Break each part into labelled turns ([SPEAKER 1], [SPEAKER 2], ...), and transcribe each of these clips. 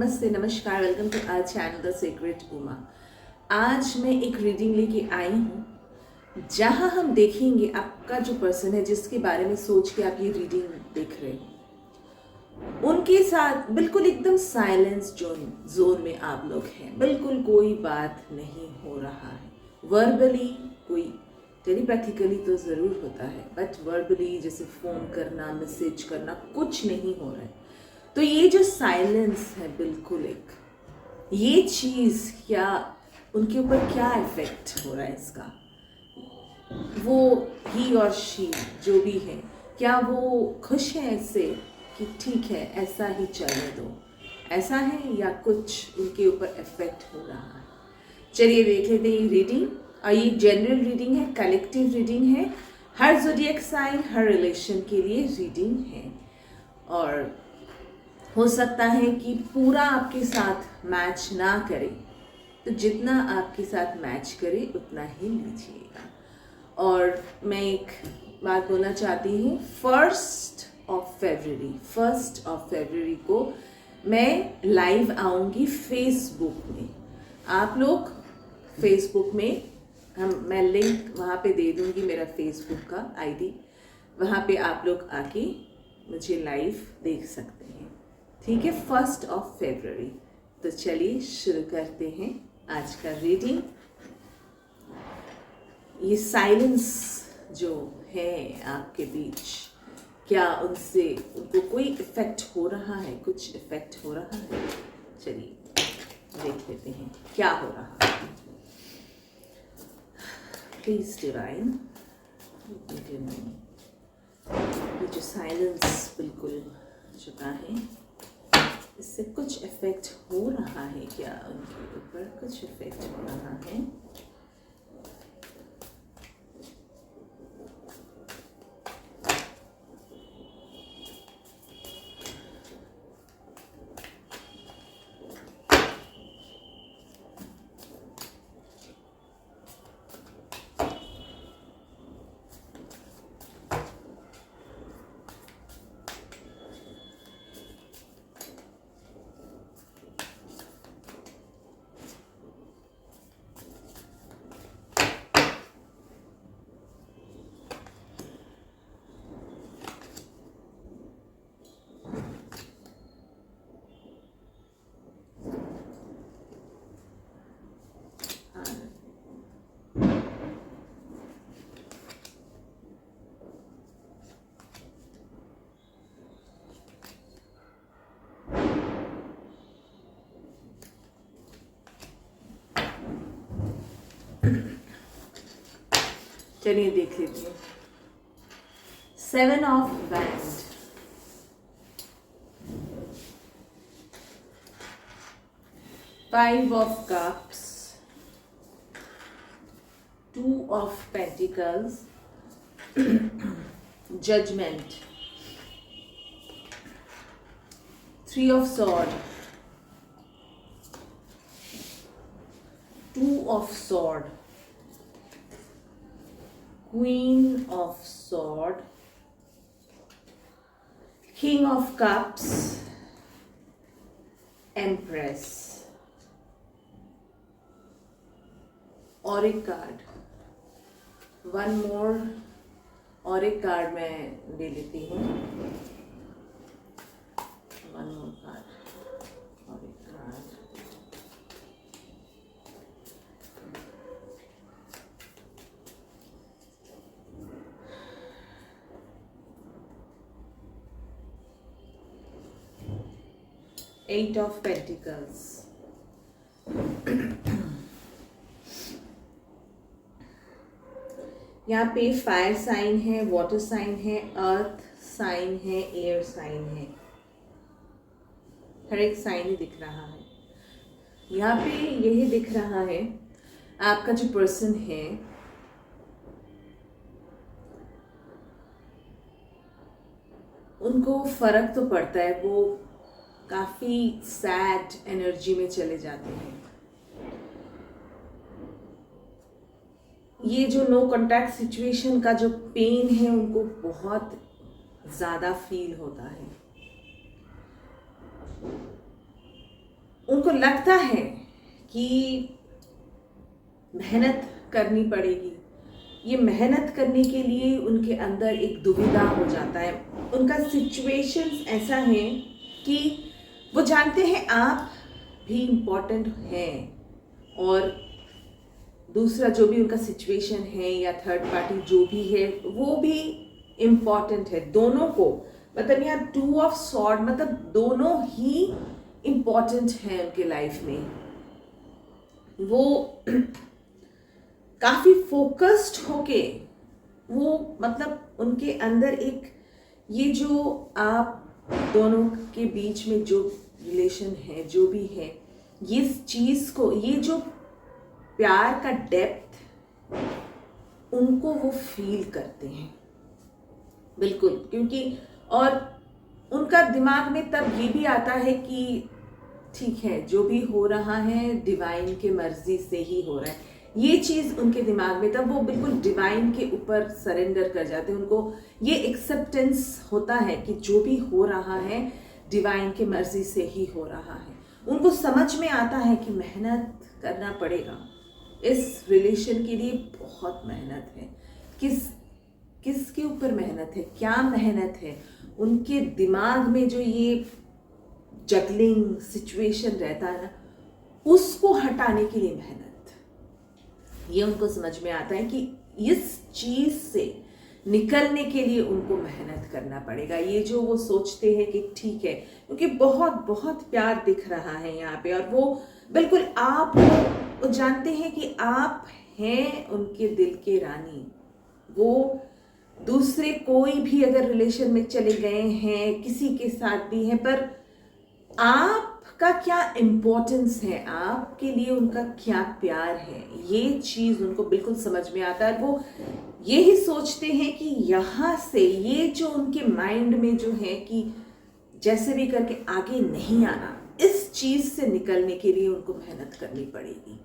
[SPEAKER 1] नमस्ते, नमस्कार, welcome to our channel the secret Uma. आज मैं एक रीडिंग लेके आई हूँ जहाँ हम देखेंगे आपका जो पर्सन है जिसके बारे में सोच के आप ये रीडिंग देख रहे हो, उनके साथ बिल्कुल एकदम साइलेंस जोन में आप लोग हैं। बिल्कुल कोई बात नहीं हो रहा है। वर्बली कोई टेलीपैथिकली तो ज़रूर होता है, बट वर्बली जैसे फ़ोन करना, मैसेज करना, कुछ नहीं हो रहा है। तो ये जो साइलेंस है, बिल्कुल एक ये चीज़ क्या उनके ऊपर क्या इफेक्ट हो रहा है इसका, वो ही और शी जो भी है, क्या वो खुश है इससे कि ठीक है ऐसा ही चलने दो, ऐसा है, या कुछ उनके ऊपर इफेक्ट हो रहा है। चलिए देख लेते हैं ये रीडिंग। और ये जनरल रीडिंग है, कलेक्टिव रीडिंग है, हर ज़ोडिएक साइन, हर रिलेशन के लिए रीडिंग है। और हो सकता है कि पूरा आपके साथ मैच ना करे, तो जितना आपके साथ मैच करे उतना ही लीजिएगा। और मैं एक बात बोलना चाहती हूँ, 1 फरवरी को मैं लाइव आऊँगी फेसबुक में। आप लोग फेसबुक में मैं लिंक वहाँ पे दे दूँगी, मेरा फेसबुक का आईडी, वहाँ पे आप लोग आके मुझे लाइव देख सकते हैं। ठीक है, 1 फरवरी। तो चलिए शुरू करते हैं आज का रीडिंग। ये साइलेंस जो है आपके बीच, क्या उनसे उनको कोई इफेक्ट हो रहा है, कुछ इफेक्ट हो रहा है? चलिए देख लेते हैं क्या हो रहा है। प्लीज डिवाइन, ये जो साइलेंस बिल्कुल चुका है, इससे कुछ इफेक्ट हो रहा है क्या उनके ऊपर? कुछ इफेक्ट हो रहा है। चलिए देख लीजिए। 7 of wand, 5 of cups, 2 of pentacles, judgement, 3 of sword, 2 of sword, Queen of Sword, King of Cups, Empress। और एक कार्ड, वन मोर, और एक कार्ड मैं ले लेती हूँ। वन मोर कार्ड और एक कार्ड। Eight of Pentacles, यहाँ पे फायर साइन है, वाटर साइन है, अर्थ साइन है, एयर साइन है, हर एक साइन ही दिख रहा है। यहाँ पे यही दिख रहा है, आपका जो पर्सन है उनको फर्क तो पड़ता है, वो काफ़ी सैड एनर्जी में चले जाते हैं। ये जो नो कॉन्टैक्ट सिचुएशन का जो पेन है उनको बहुत ज़्यादा फील होता है। उनको लगता है कि मेहनत करनी पड़ेगी। ये मेहनत करने के लिए उनके अंदर एक दुविधा हो जाता है। उनका सिचुएशंस ऐसा है कि वो जानते हैं आप भी इम्पोर्टेंट हैं, और दूसरा जो भी उनका सिचुएशन है या थर्ड पार्टी जो भी है वो भी इम्पोर्टेंट है। दोनों को, मतलब यहाँ 2 ऑफ सॉर्ड, मतलब दोनों ही इम्पोर्टेंट हैं उनके लाइफ में। वो काफ़ी फोकस्ड होके, वो मतलब उनके अंदर एक, ये जो आप दोनों के बीच में जो रिलेशन है, जो भी है, ये चीज़ को, ये जो प्यार का डेप्थ उनको वो फील करते हैं बिल्कुल। क्योंकि और उनका दिमाग में तब ये भी आता है कि ठीक है, जो भी हो रहा है डिवाइन के मर्जी से ही हो रहा है। ये चीज़ उनके दिमाग में, तब वो बिल्कुल डिवाइन के ऊपर सरेंडर कर जाते हैं। उनको ये एक्सेप्टेंस होता है कि जो भी हो रहा है डिवाइन के मर्जी से ही हो रहा है। उनको समझ में आता है कि मेहनत करना पड़ेगा इस रिलेशन के लिए, बहुत मेहनत है। किसके ऊपर मेहनत है, क्या मेहनत है? उनके दिमाग में जो ये जगलिंग सिचुएशन रहता है ना, उसको हटाने के लिए मेहनत, ये उनको समझ में आता है कि इस चीज से निकलने के लिए उनको मेहनत करना पड़ेगा। ये जो वो सोचते हैं कि ठीक है, क्योंकि बहुत बहुत प्यार दिख रहा है यहाँ पे, और वो बिल्कुल आप वो जानते हैं कि आप हैं उनके दिल के रानी। वो दूसरे कोई भी अगर रिलेशन में चले गए हैं, किसी के साथ भी हैं, पर आपका क्या इम्पोर्टेंस है, आपके लिए उनका क्या प्यार है, ये चीज़ उनको बिल्कुल समझ में आता है। वो यही सोचते हैं कि यहाँ से ये जो उनके माइंड में जो है कि जैसे भी करके आगे नहीं आना, इस चीज़ से निकलने के लिए उनको मेहनत करनी पड़ेगी।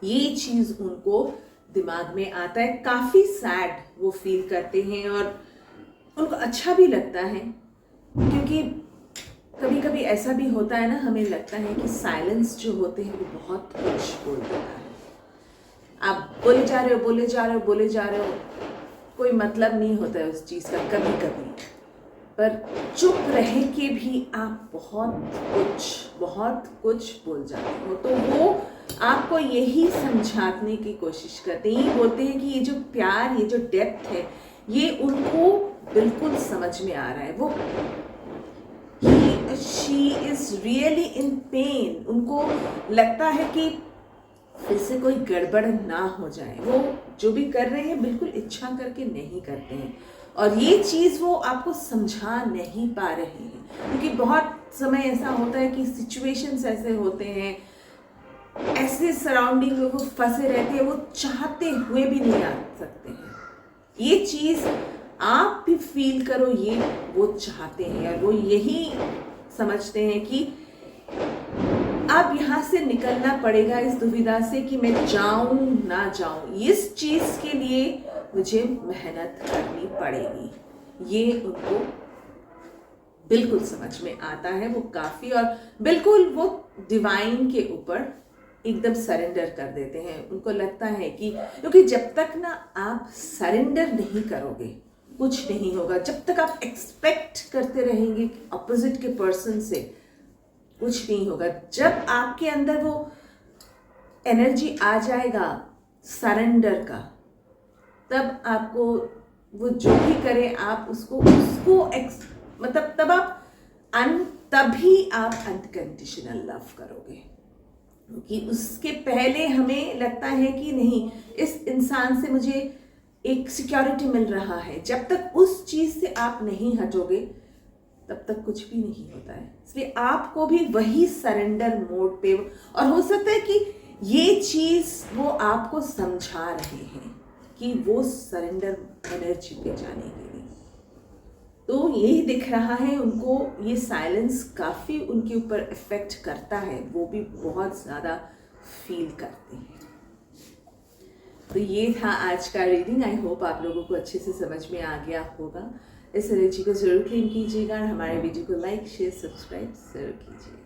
[SPEAKER 1] ये चीज़ उनको दिमाग में आता है। काफ़ी सैड वो फील करते हैं, और उनको अच्छा भी लगता है, क्योंकि कभी कभी ऐसा भी होता है ना, हमें लगता है कि साइलेंस जो होते हैं वो बहुत कुछ बोल देता है। आप बोले जा रहे हो, बोले जा रहे हो, बोले जा रहे हो, कोई मतलब नहीं होता है उस चीज़ का कभी कभी, पर चुप रह के भी आप बहुत कुछ बोल जाते हो। तो वो आपको यही समझाने की कोशिश करते हैं, ये बोलते हैं कि ये जो प्यार, ये जो डेप्थ है, ये उनको बिल्कुल समझ में आ रहा है। वो she is really in pen. उनको लगता है कि फिर से कोई गड़बड़ ना हो जाए। वो जो भी कर रहे हैं बिल्कुल इच्छा करके नहीं करते हैं, और ये चीज़ वो आपको समझा नहीं पा रहे हैं, क्योंकि बहुत समय ऐसा होता है कि सिचुएशंस ऐसे होते हैं, ऐसे सराउंडिंग में वो फंसे रहते हैं, वो चाहते हुए भी नहीं आ सकते हैं। ये चीज़ आप भी फील करो, ये वो चाहते हैं, और वो यही समझते हैं कि अब यहाँ से निकलना पड़ेगा इस दुविधा से कि मैं जाऊं ना जाऊं। इस चीज़ के लिए मुझे मेहनत करनी पड़ेगी। ये उनको बिल्कुल समझ में आता है। वो काफ़ी, और बिल्कुल वो डिवाइन के ऊपर एकदम सरेंडर कर देते हैं। उनको लगता है कि, क्योंकि जब तक ना आप सरेंडर नहीं करोगे कुछ नहीं होगा। जब तक आप एक्सपेक्ट करते रहेंगे अपोजिट के पर्सन से, कुछ नहीं होगा। जब आपके अंदर वो एनर्जी आ जाएगा सरेंडर का, तब आपको वो जो भी करे आप उसको मतलब तभी आप अनकंडीशनल लव करोगे। कि उसके पहले हमें लगता है कि नहीं, इस इंसान से मुझे एक सिक्योरिटी मिल रहा है। जब तक उस चीज़ से आप नहीं हटोगे तब तक कुछ भी नहीं होता है। इसलिए आपको भी वही सरेंडर मोड पे, और हो सकता है कि ये चीज़ वो आपको समझा रहे हैं कि वो सरेंडर एनर्जी पे जाने के लिए। तो यही दिख रहा है उनको, ये साइलेंस काफ़ी उनके ऊपर इफ़ेक्ट करता है, वो भी बहुत ज़्यादा फील करते हैं। तो ये था आज का रीडिंग। आई होप आप लोगों को अच्छे से समझ में आ गया होगा। इस एनर्जी को ज़रूर क्लेम कीजिएगा, और हमारे वीडियो को लाइक, शेयर, सब्सक्राइब ज़रूर कीजिएगा।